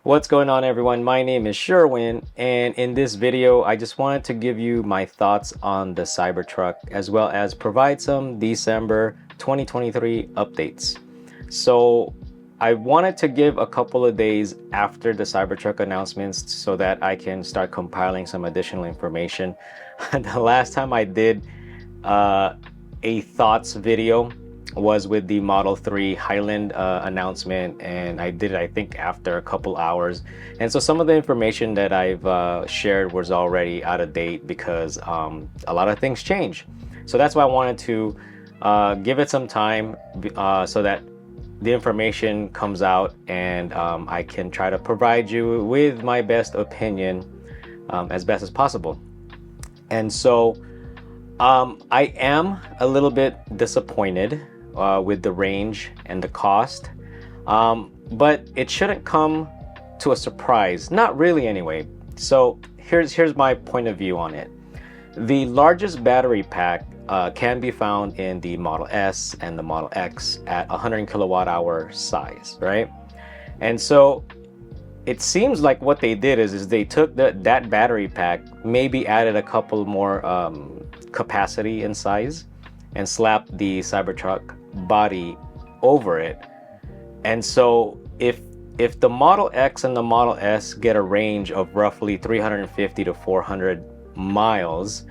What's going on, everyone? My name is Sherwin, and in this video I just wanted to give you my thoughts on the Cybertruck as well as provide some December 2023 updates. So I wanted to give a couple of days after the Cybertruck announcements so that I can start compiling some additional information. The last time I did a thoughts video was with the Model 3 Highland announcement, and I did it, I think, after a couple hours. And so some of the information that I've shared was already out of date because a lot of things change. So that's why I wanted to give it some time so that the information comes out and I can try to provide you with my best opinion as best as possible. And so I am a little bit disappointed with the range and the cost, but it shouldn't come to a surprise. Not really, anyway. So here's my point of view on it. The largest battery pack can be found in the Model S and the Model X at 100 kilowatt hour size, right? And so it seems like what they did is they took that battery pack, maybe added a couple more capacity in size, and slapped the Cybertruck body over it. And so if the Model X and the Model S get a range of roughly 350 to 400 miles,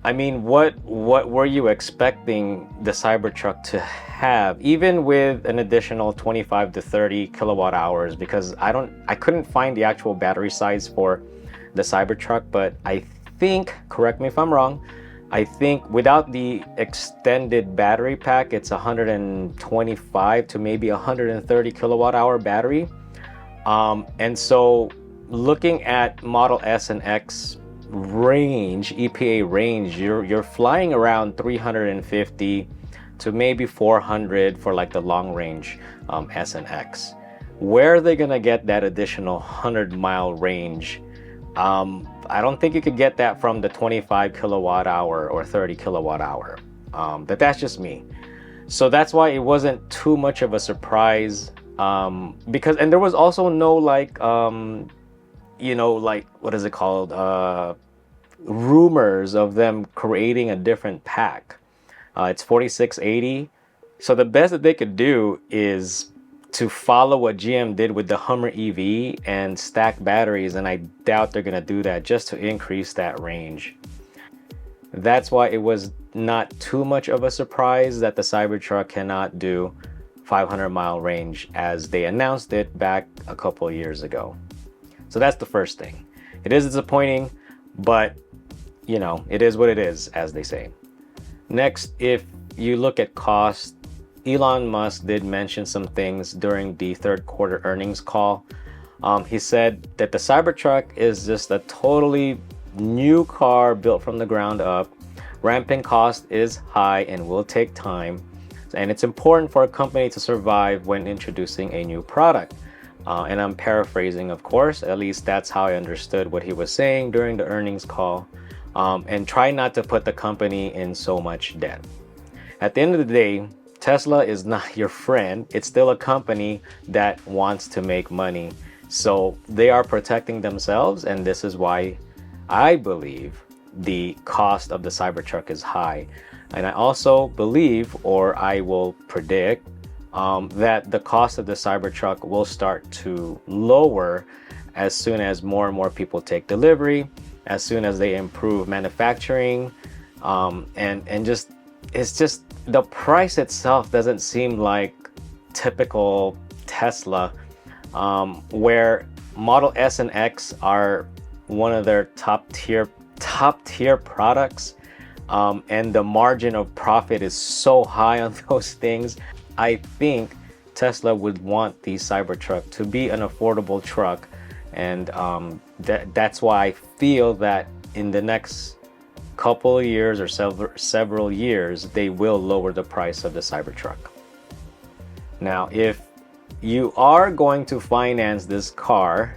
I mean, what were you expecting the Cybertruck to have, even with an additional 25 to 30 kilowatt hours? Because I couldn't find the actual battery size for the Cybertruck, but I think, correct me if I'm wrong, I think without the extended battery pack, it's 125 to maybe 130 kilowatt hour battery. And so looking at Model S and X range, EPA range, you're flying around 350 to maybe 400 for like the long range S and X. Where are they gonna get that additional 100-mile range? I don't think you could get that from the 25 kilowatt hour or 30 kilowatt hour, but that's just me. So that's why it wasn't too much of a surprise, because, and there was also no like like, what is it called, rumors of them creating a different pack. It's 4680. So the best that they could do is to follow what GM did with the Hummer EV and stack batteries, and I doubt they're gonna do that just to increase that range. That's why it was not too much of a surprise that the Cybertruck cannot do 500-mile range as they announced it back a couple of years ago. So that's the first thing. It is disappointing, but you know, it is what it is, as they say. Next, if you look at cost, Elon Musk did mention some things during the third quarter earnings call. He said that the Cybertruck is just a totally new car built from the ground up. Ramping cost is high and will take time. And it's important for a company to survive when introducing a new product. And I'm paraphrasing, of course, at least that's how I understood what he was saying during the earnings call. And try not to put the company in so much debt. At the end of the day, Tesla is not your friend. It's still a company that wants to make money. So they are protecting themselves, and this is why I believe the cost of the Cybertruck is high. And I also believe, or I will predict, that the cost of the Cybertruck will start to lower as soon as more and more people take delivery, as soon as they improve manufacturing, and just, it's just, the price itself doesn't seem like typical Tesla, where Model S and X are one of their top tier products, and the margin of profit is so high on those things. I think Tesla would want the Cybertruck to be an affordable truck, and that's why I feel that in the next couple of years or several years, they will lower the price of the Cybertruck. Now, if you are going to finance this car,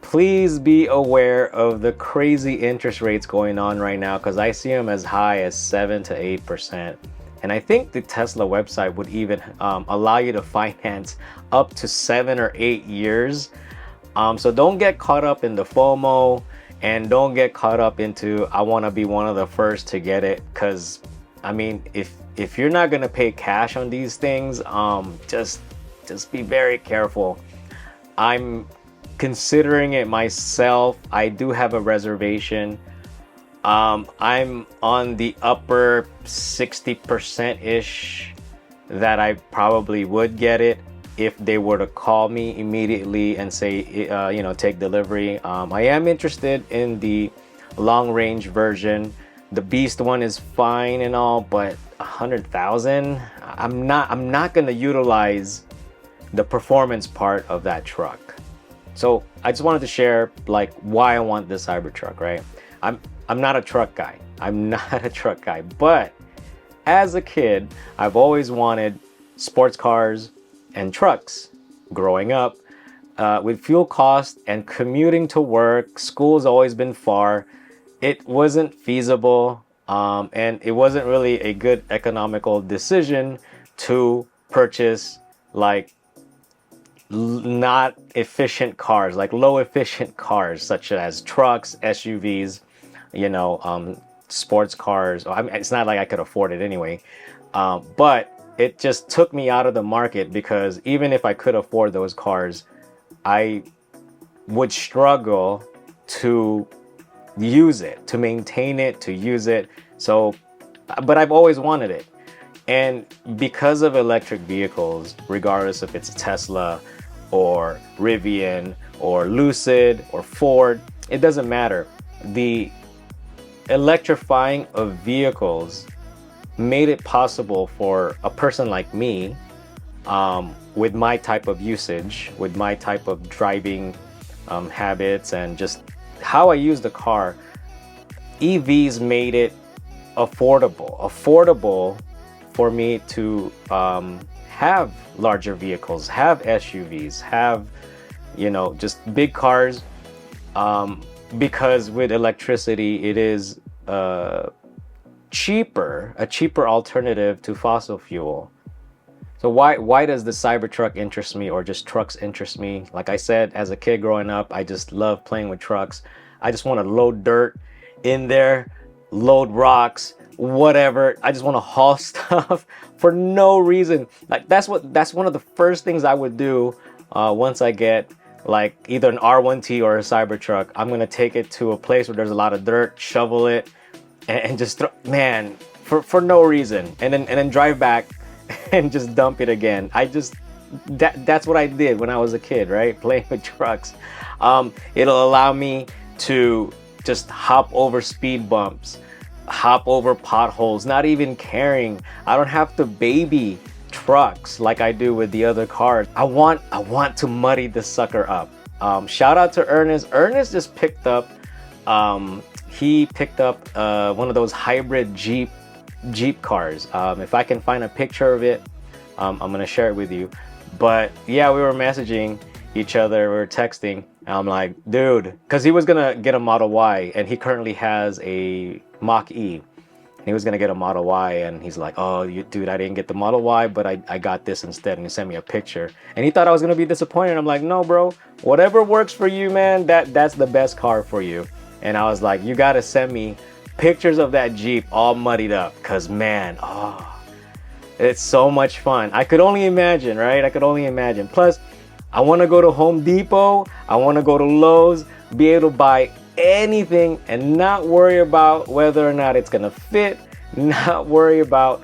please be aware of the crazy interest rates going on right now, because I see them as high as 7 to 8%. And I think the Tesla website would even allow you to finance up to 7 or 8 years. So don't get caught up in the FOMO, and don't get caught up into I want to be one of the first to get it, because I mean, if you're not gonna pay cash on these things, just be very careful. I'm considering it myself. I do have a reservation. I'm on the upper 60% ish that I probably would get it if they were to call me immediately and say, take delivery. I am interested in the long range version. The Beast one is fine and all, but 100,000, I'm not gonna utilize the performance part of that truck. So I just wanted to share like why I want this Cybertruck, right? I'm not a truck guy. I'm not a truck guy, but as a kid, I've always wanted sports cars and trucks growing up. With fuel costs and commuting to work, school's always been far. It wasn't feasible, and it wasn't really a good economical decision to purchase like not efficient cars, like low efficient cars, such as trucks, SUVs, sports cars. I mean, it's not like I could afford it anyway, but it just took me out of the market, because even if I could afford those cars, I would struggle to use it, to maintain it, to use it. So, but I've always wanted it. And because of electric vehicles, regardless if it's a Tesla or Rivian or Lucid or Ford, it doesn't matter. The electrifying of vehicles made it possible for a person like me, with my type of usage, with my type of driving habits, and just how I use the car. EVs made it affordable for me to have larger vehicles, have SUVs, have just big cars, because with electricity it is a cheaper alternative to fossil fuel. So why does the Cybertruck interest me, or just trucks interest me? Like I said, as a kid growing up, I just love playing with trucks. I just want to load dirt in there, load rocks, whatever. I just want to haul stuff for no reason. Like that's one of the first things I would do once I get like either an R1T or a Cybertruck. I'm gonna take it to a place where there's a lot of dirt, shovel it, and just throw, man, for no reason, and then drive back and just dump it again. That's what I did when I was a kid, right? Playing with trucks. It'll allow me to just hop over speed bumps, hop over potholes, not even caring. I don't have to baby trucks like I do with the other cars. I want to muddy the sucker up. Shout out to Ernest. Ernest just picked up he picked up one of those hybrid Jeep cars. If I can find a picture of it, I'm gonna share it with you. But yeah, we were messaging each other, we were texting, and I'm like, dude, because he was gonna get a Model Y, and he currently has a Mach-E. He was gonna get a Model Y, and he's like, oh, dude, I didn't get the Model Y, but I got this instead, and he sent me a picture. And he thought I was gonna be disappointed. I'm like, no, bro, whatever works for you, man, that's the best car for you. And I was like, you gotta send me pictures of that Jeep all muddied up, because man, it's so much fun. I could only imagine, right? I could only imagine. Plus, I want to go to Home Depot, I want to go to Lowe's, be able to buy anything and not worry about whether or not it's gonna fit, not worry about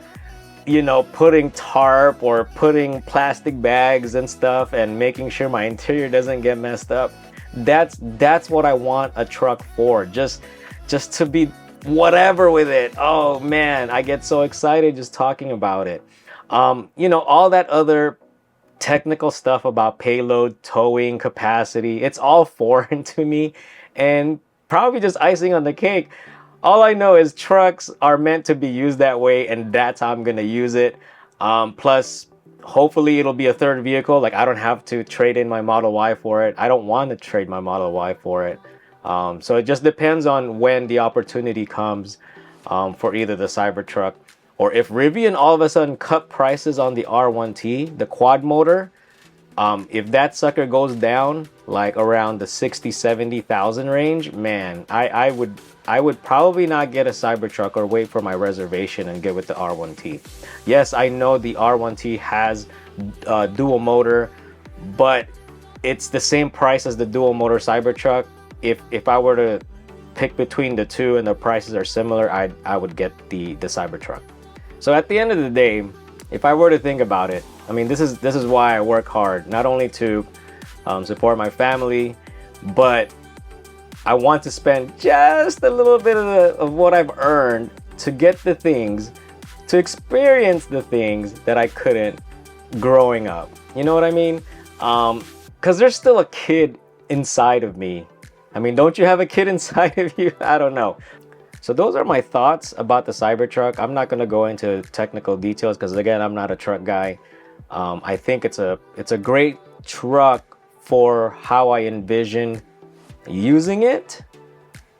putting tarp or putting plastic bags and stuff and making sure my interior doesn't get messed up. That's what I want a truck for, just to be whatever with it. Oh man, I get so excited just talking about it. All that other technical stuff about payload, towing capacity, it's all foreign to me, and probably just icing on the cake. All I know is trucks are meant to be used that way, and that's how I'm gonna use it. Plus, hopefully it'll be a third vehicle. Like I don't have to trade in my Model Y for it. I don't want to trade my Model Y for it. So it just depends on when the opportunity comes for either the Cybertruck, or if Rivian all of a sudden cut prices on the R1T, the quad motor. If that sucker goes down like around the 60-70,000 range, man, I would probably not get a Cybertruck or wait for my reservation and get with the R1T. Yes, I know the R1T has dual motor, but it's the same price as the dual motor Cybertruck. If I were to pick between the two and the prices are similar, I would get the Cybertruck. So at the end of the day, if I were to think about it, I mean, this is why I work hard, not only to support my family, but I want to spend just a little bit of what I've earned to get the things, to experience the things that I couldn't growing up. You know what I mean? Because there's still a kid inside of me. I mean, don't you have a kid inside of you? I don't know. So those are my thoughts about the Cybertruck. I'm not going to go into technical details because, again, I'm not a truck guy. I think it's a great truck for how I envision using it.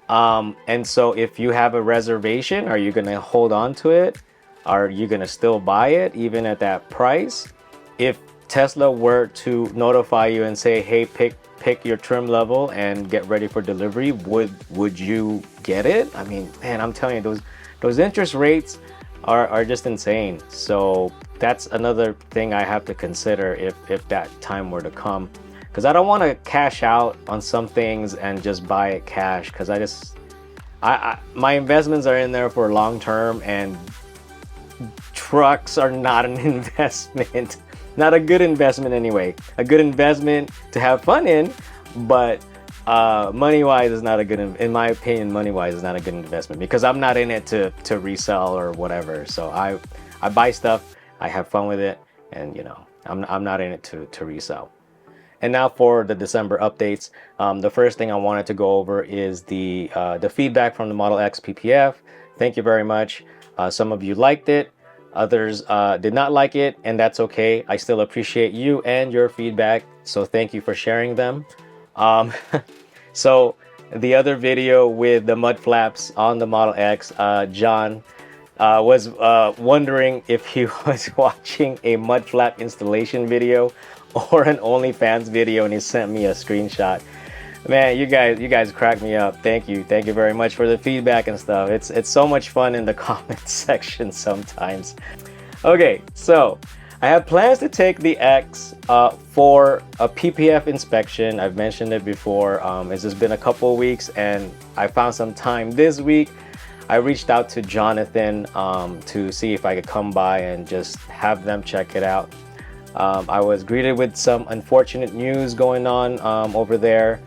And so if you have a reservation, are you going to hold on to it? Are you going to still buy it even at that price? If Tesla were to notify you and say, hey, pick your trim level and get ready for delivery, would you get it? I mean, man, I'm telling you, those interest rates are just insane. So that's another thing I have to consider if that time were to come, because I don't want to cash out on some things and just buy it cash, because my investments are in there for long term, and trucks are not an investment. Not a good investment anyway. A good investment to have fun in, but money-wise is not a good, in my opinion, money-wise is not a good investment, because I'm not in it to resell or whatever. So I buy stuff, I have fun with it, and you know, I'm not in it to resell. And now for the December updates. The first thing I wanted to go over is the feedback from the Model X PPF. Thank you very much. Some of you liked it. Others did not like it, and that's okay. I still appreciate you and your feedback, so thank you for sharing them. So the other video with the mud flaps on the Model X, John was wondering if he was watching a mud flap installation video or an OnlyFans video, and he sent me a screenshot. Man, you guys crack me up. Thank you very much for the feedback and stuff. It's so much fun in the comment section sometimes. Okay, so I have plans to take the X for a PPF inspection. I've mentioned it before. It's just been a couple of weeks, and I found some time this week. I reached out to Jonathan to see if I could come by and just have them check it out. I was greeted with some unfortunate news going on over there.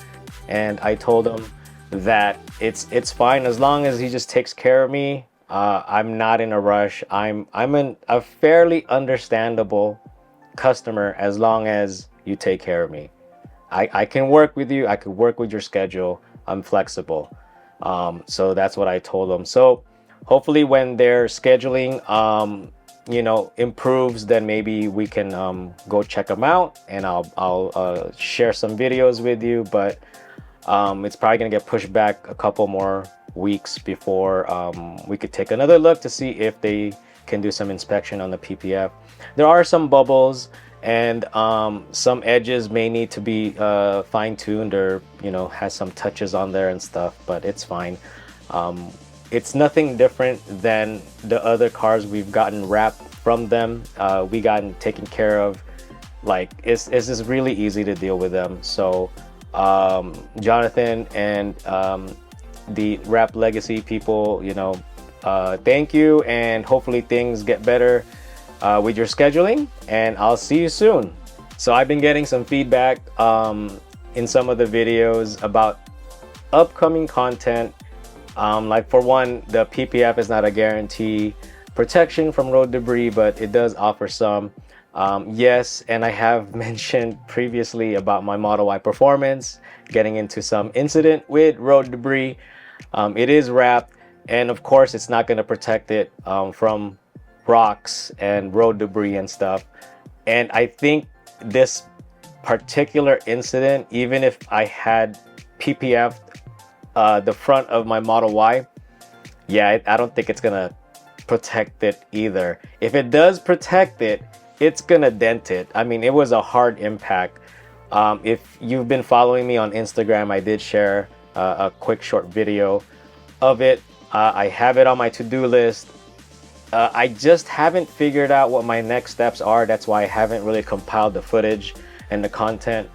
And I told him that it's fine as long as he just takes care of me. I'm not in a rush. I'm a fairly understandable customer as long as you take care of me. I can work with you. I could work with your schedule. I'm flexible. So that's what I told him. So hopefully when their scheduling you know, improves, then maybe we can go check them out, and I'll share some videos with you. But it's probably gonna get pushed back a couple more weeks before we could take another look to see if they can do some inspection on the PPF. There are some bubbles, and some edges may need to be fine-tuned, or you know, has some touches on there and stuff, but it's fine. It's nothing different than the other cars we've gotten wrapped from them. We gotten taken care of. Like it's just really easy to deal with them. So Jonathan and the Wrap Legacy people, you know, thank you, and hopefully things get better with your scheduling, and I'll see you soon. So I've been getting some feedback in some of the videos about upcoming content. Like for one, the PPF is not a guarantee protection from road debris, but it does offer some. Yes, and I have mentioned previously about my Model Y performance getting into some incident with road debris. It is wrapped, and of course it's not going to protect it from rocks and road debris and stuff. And I think this particular incident, even if I had PPF the front of my Model Y, yeah, I don't think it's gonna protect it either. If it does protect it, it's gonna dent it. I mean, it was a hard impact. If you've been following me on Instagram, I did share a quick short video of it. I have it on my to-do list. I just haven't figured out what my next steps are. That's why I haven't really compiled the footage and the content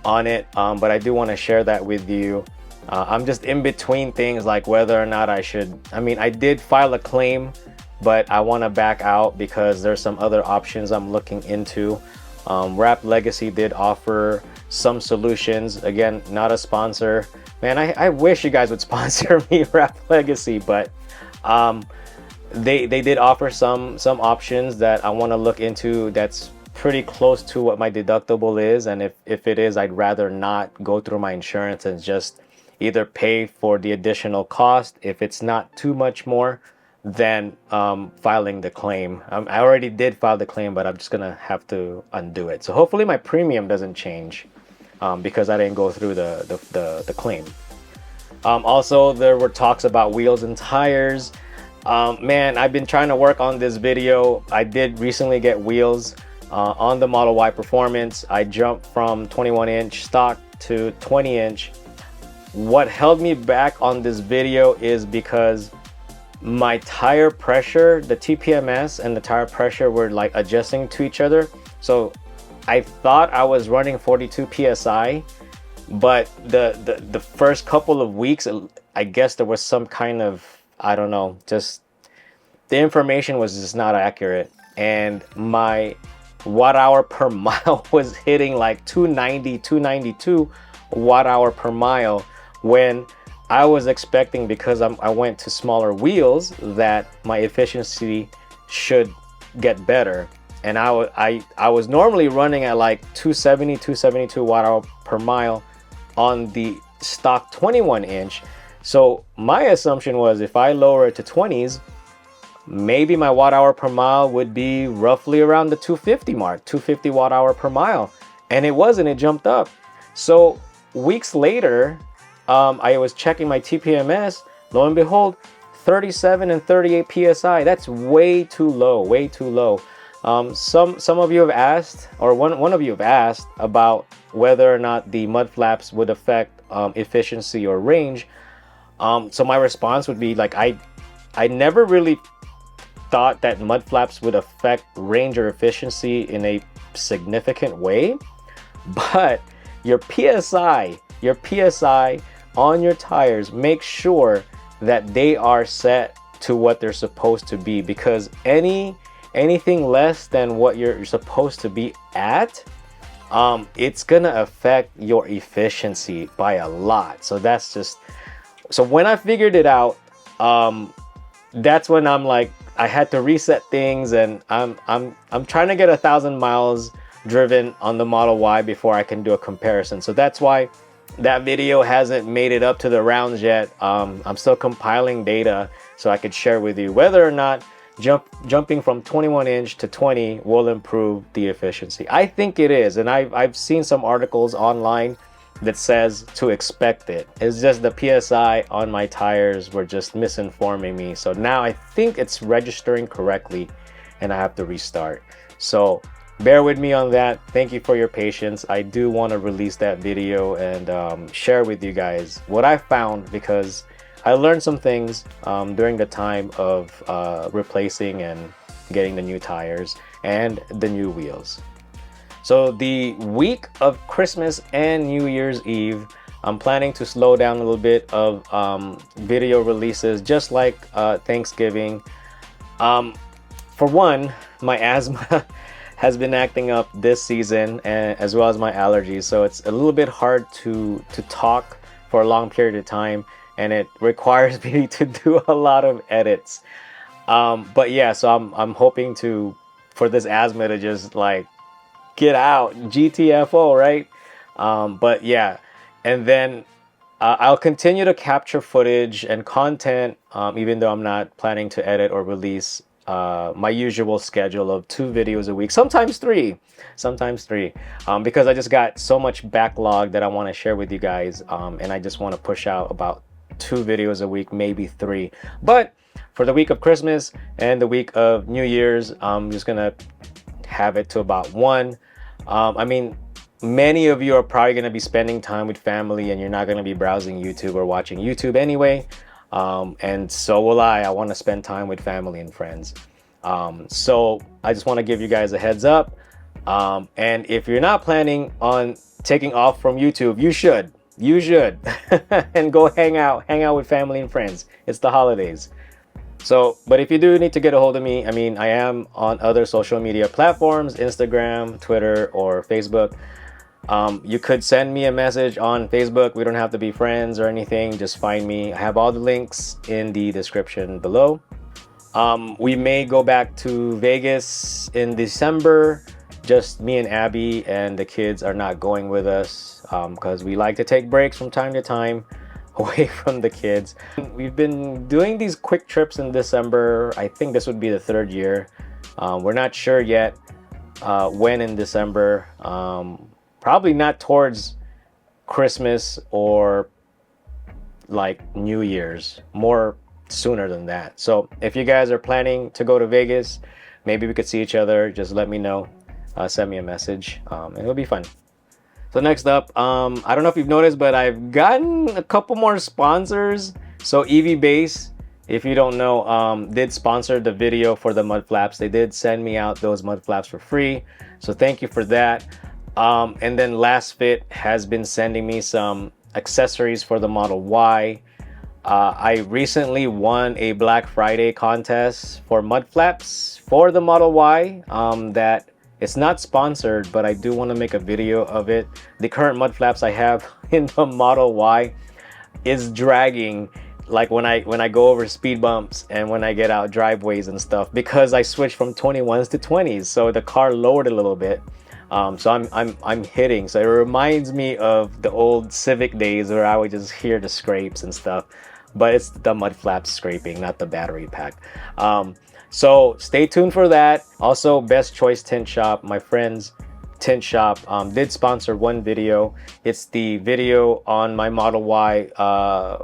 on it. But I do want to share that with you. I'm just in between things, like whether or not I should. I mean, I did file a claim, but I want to back out because there's some other options I'm looking into. Rap Legacy did offer some solutions. Again, not a sponsor. Man, I wish you guys would sponsor me, Rap Legacy, but they did offer some options that I want to look into that's pretty close to what my deductible is. And if it is, I'd rather not go through my insurance and just either pay for the additional cost if it's not too much more than filing the claim. I already did file the claim, but I'm just gonna have to undo it. So hopefully my premium doesn't change because I didn't go through the claim. Also, there were talks about wheels and tires. Man, I've been trying to work on this video. I did recently get wheels on the Model Y Performance. I jumped from 21-inch stock to 20-inch. What held me back on this video is because my tire pressure, the TPMS and the tire pressure were like adjusting to each other. So I thought I was running 42 PSI, but the first couple of weeks, I guess there was some kind of, I don't know, just the information was just not accurate. And my watt hour per mile was hitting like 290, 292 watt hour per mile, when I was expecting, because I went to smaller wheels, that my efficiency should get better. And I was normally running at like 270, 272 watt hour per mile on the stock 21-inch. So my assumption was if I lower it to 20s, maybe my watt hour per mile would be roughly around the 250 mark, 250 watt hour per mile. And it wasn't, it jumped up. So weeks later, I was checking my TPMS, lo and behold, 37 and 38 PSI. That's way too low, way too low. Some of you have asked, or one of you have asked about whether or not the mud flaps would affect efficiency or range. So my response would be like, I never really thought that mud flaps would affect range or efficiency in a significant way, but your PSI on your tires, make sure that they are set to what they're supposed to be, because anything less than what you're supposed to be at, it's gonna affect your efficiency by a lot. So that's just, so when I figured it out, that's when I'm like, I had to reset things, and I'm trying to get 1,000 miles driven on the Model Y before I can do a comparison. So that's why that video hasn't made it up to the rounds yet. I'm still compiling data so I could share with you whether or not jumping from 21-inch to 20 will improve the efficiency. I think it is, and I've seen some articles online that says to expect it. It's just the PSI on my tires were just misinforming me. So now I think it's registering correctly and I have to restart. So bear with me on that. Thank you for your patience. I do want to release that video and share with you guys what I found, because I learned some things during the time of replacing and getting the new tires and the new wheels. So the week of Christmas and New Year's Eve, I'm planning to slow down a little bit of video releases, just like Thanksgiving. For one, my asthma has been acting up this season, and as well as my allergies, so it's a little bit hard to talk for a long period of time, and it requires me to do a lot of edits. But yeah, so I'm hoping for this asthma to just like get out, GTFO, right? But yeah, and then I'll continue to capture footage and content, even though I'm not planning to edit or release my usual schedule of 2 videos a week, sometimes 3, because I just got so much backlog that I want to share with you guys, and I just want to push out about 2 videos a week, maybe 3. But for the week of Christmas and the week of New Year's, I'm just gonna have it to about 1. I mean, many of you are probably going to be spending time with family and you're not going to be browsing YouTube or watching YouTube anyway. And so will I want to spend time with family and friends. So I just want to give you guys a heads up. And if you're not planning on taking off from YouTube, you should and go hang out with family and friends. It's the holidays. So, but if you do need to get a hold of me, I mean, I am on other social media platforms, Instagram, Twitter, or Facebook. You could send me a message on Facebook. We don't have to be friends or anything. Just find me. I have all the links in the description below. We may go back to Vegas in December. Just me and Abby, and the kids are not going with us because we like to take breaks from time to time away from the kids. We've been doing these quick trips in December. I think this would be the third year. We're not sure yet when in December. Probably not towards Christmas or like New Year's, more sooner than that. So if you guys are planning to go to Vegas, maybe we could see each other. Just let me know. Send me a message and it'll be fun. So next up, I don't know if you've noticed, but I've gotten a couple more sponsors. So EV Base, if you don't know, did sponsor the video for the mud flaps. They did send me out those mud flaps for free. So thank you for that. And then Last Fit has been sending me some accessories for the Model Y. I recently won a Black Friday contest for mud flaps for the Model Y that it's not sponsored, but I do want to make a video of it. The current mud flaps I have in the Model Y is dragging, like when I go over speed bumps and when I get out driveways and stuff, because I switched from 21s to 20s, so the car lowered a little bit. So I'm hitting. So it reminds me of the old Civic days where I would just hear the scrapes and stuff, but it's the mud flaps scraping, not the battery pack. So stay tuned for that. Also, Best Choice Tint Shop, my friend's tint shop, did sponsor one video. It's the video on my Model Y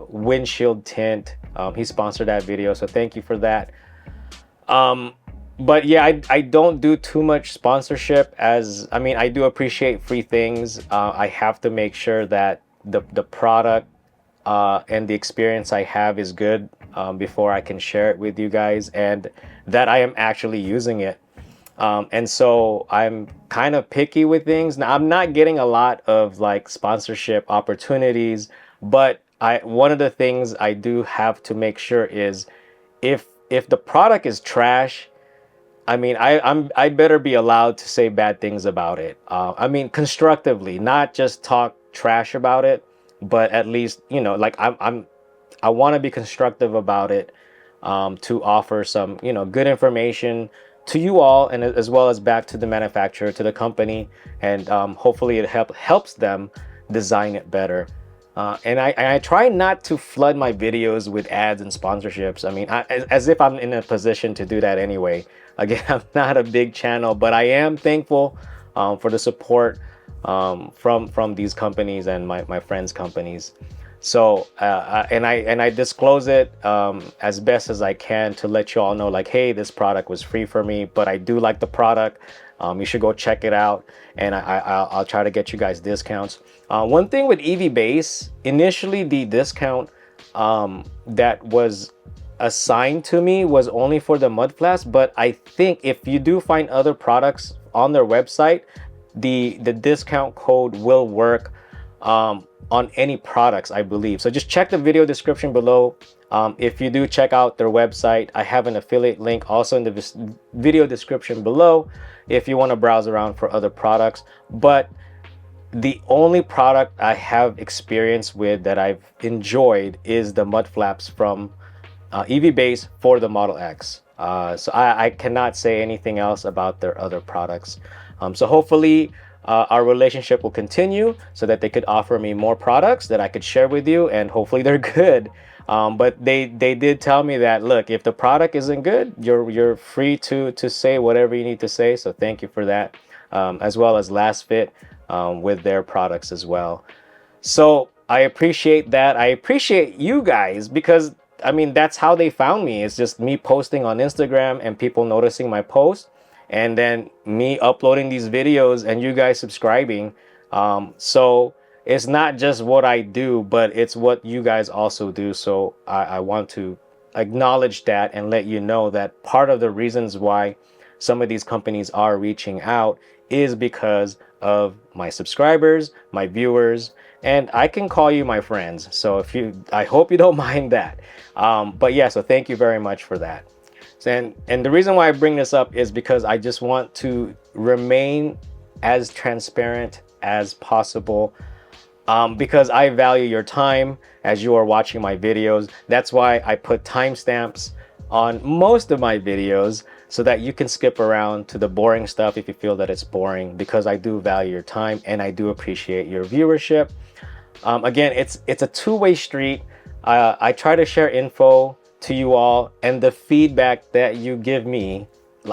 windshield tint. He sponsored that video, so thank you for that. But yeah, I don't do too much sponsorship, as I mean, I do appreciate free things. I have to make sure that the product and the experience I have is good before I can share it with you guys, and that I am actually using it. And so I'm kind of picky with things. Now, I'm not getting a lot of like sponsorship opportunities, but one of the things I do have to make sure is if the product is trash, I mean, I better be allowed to say bad things about it. I mean, constructively, not just talk trash about it, but at least, you know, like I want to be constructive about it, to offer some, you know, good information to you all, and as well as back to the manufacturer, to the company, and hopefully it helps them design it better. And I try not to flood my videos with ads and sponsorships. I mean, as if I'm in a position to do that anyway. Again, I'm not a big channel, but I am thankful for the support from these companies and my friends' companies. So and I disclose it as best as I can to let you all know, like, hey, this product was free for me, but I do like the product. You should go check it out, and I'll try to get you guys discounts. One thing with EV Base, initially the discount that was assigned to me was only for the mud flaps, but I think if you do find other products on their website, the discount code will work on any products, I believe. So just check the video description below. If you do check out their website, I have an affiliate link also in the video description below if you want to browse around for other products. But the only product I have experience with that I've enjoyed is the mud flaps from EV Base for the Model X. So I cannot say anything else about their other products. So hopefully our relationship will continue so that they could offer me more products that I could share with you, and hopefully they're good. But they did tell me that, look, if the product isn't good, you're free to say whatever you need to say. So thank you for that, as well as Last Fit with their products as well. So I appreciate that. I appreciate you guys, because I mean, that's how they found me. It's just me posting on Instagram and people noticing my post, and then me uploading these videos and you guys subscribing So it's not just what I do, but it's what you guys also do. So I want to acknowledge that and let you know that part of the reasons why some of these companies are reaching out is because of my subscribers, my viewers, and I can call you my friends. So I hope you don't mind that. But yeah, so thank you very much for that. And the reason why I bring this up is because I just want to remain as transparent as possible, because I value your time as you are watching my videos. That's why I put timestamps on most of my videos so that you can skip around to the boring stuff if you feel that it's boring, because I do value your time and I do appreciate your viewership. Again, it's a two-way street. I try to share info to you all, and the feedback that you give me,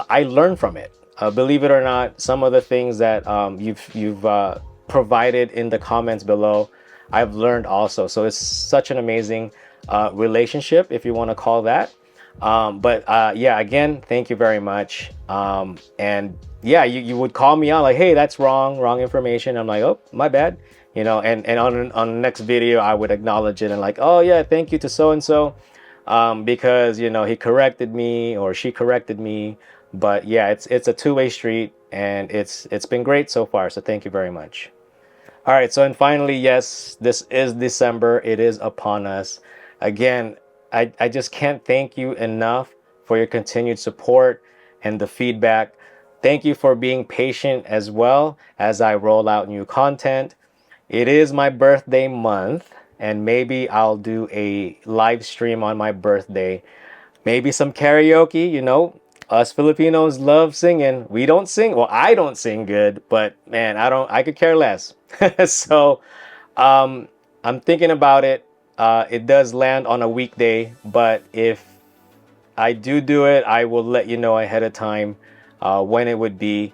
I learn from it. Believe it or not, some of the things that you've provided in the comments below, I've learned also. So it's such an amazing relationship, if you want to call that. But yeah, again, thank you very much. And yeah, you would call me out like, hey, that's wrong information. I'm like, oh, my bad. You know, and on the next video, I would acknowledge it and like, oh yeah, thank you to so-and-so, because, you know, he corrected me or she corrected me. But yeah, it's a two-way street, and it's been great so far. So thank you very much. All right, so and finally, yes, this is December. It is upon us. Again, I just can't thank you enough for your continued support and the feedback. Thank you for being patient as well as I roll out new content. It is my birthday month, and maybe I'll do a live stream on my birthday. Maybe some karaoke, you know. Us Filipinos love singing. We don't sing. Well, I don't sing good, but man, I could care less. So, I'm thinking about it. It does land on a weekday, but if I do it, I will let you know ahead of time when it would be.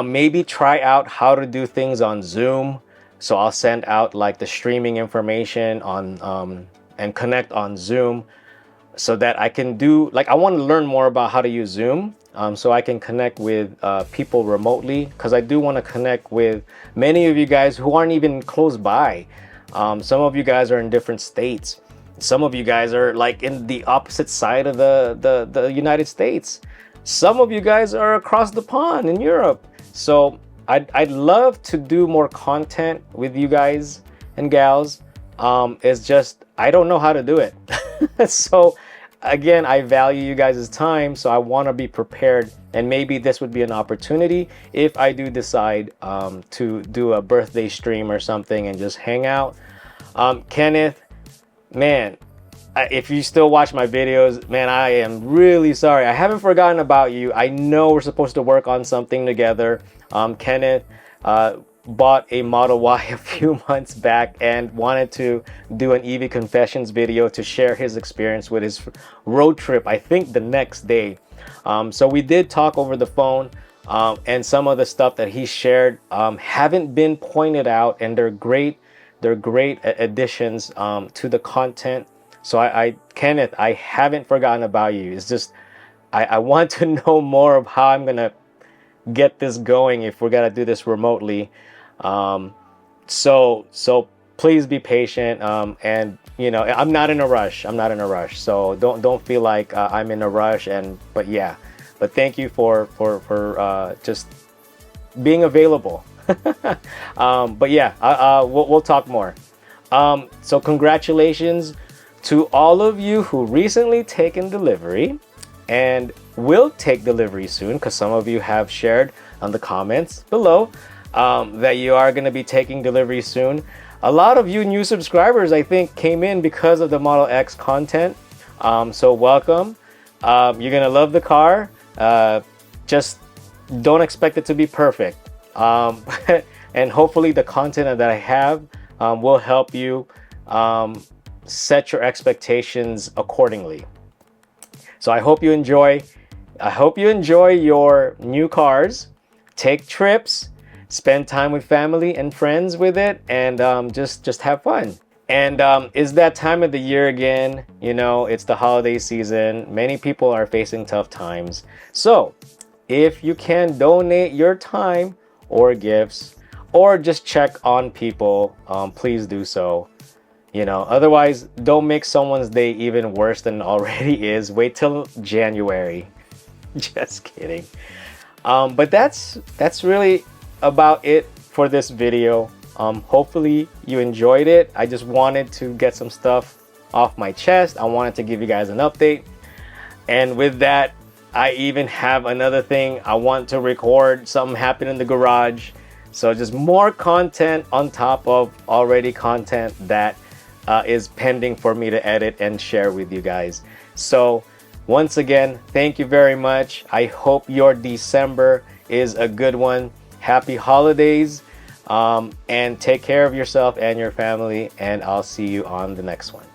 Maybe try out how to do things on Zoom. So I'll send out like the streaming information on and connect on Zoom, so that I can do, like, I want to learn more about how to use Zoom, so I can connect with people remotely, because I do want to connect with many of you guys who aren't even close by. Some of you guys are in different states. Some of you guys are like in the opposite side of the United States. Some of you guys are across the pond in Europe. So I'd love to do more content with you guys and gals. It's just, I don't know how to do it. So again, I value you guys' time, so I want to be prepared, and maybe this would be an opportunity if I do decide to do a birthday stream or something and just hang out. Kenneth, man, if you still watch my videos, man, I am really sorry. I haven't forgotten about you. I know we're supposed to work on something together. Kenneth bought a Model Y a few months back and wanted to do an EV Confessions video to share his experience with his road trip, I think the next day. So we did talk over the phone, and some of the stuff that he shared haven't been pointed out, and they're great additions to the content. So Kenneth, I haven't forgotten about you. It's just I want to know more of how I'm gonna get this going if we're gonna do this remotely. So please be patient, and you know, I'm not in a rush. So don't feel like I'm in a rush. But yeah, but thank you for just being available. But yeah, we'll talk more. So congratulations to all of you who recently taken delivery and will take delivery soon, because some of you have shared on the comments below that you are going to be taking delivery soon. A lot of you new subscribers, I think, came in because of the Model X content. So welcome. You're going to love the car. Just don't expect it to be perfect. And hopefully the content that I have will help you set your expectations accordingly. So I hope you enjoy your new cars. Take trips, spend time with family and friends with it, and just have fun. And it's that time of the year again. You know, it's the holiday season. Many people are facing tough times. So if you can donate your time or gifts or just check on people, please do so. You know, otherwise don't make someone's day even worse than it already is. Wait till January. Just kidding. But that's really about it for this video. Hopefully you enjoyed it. I just wanted to get some stuff off my chest. I wanted to give you guys an update. And with that, I even have another thing. I want to record something happened in the garage. So just more content on top of already content that is pending for me to edit and share with you guys. So once again, thank you very much. I hope your December is a good one. Happy holidays, and take care of yourself and your family, and I'll see you on the next one.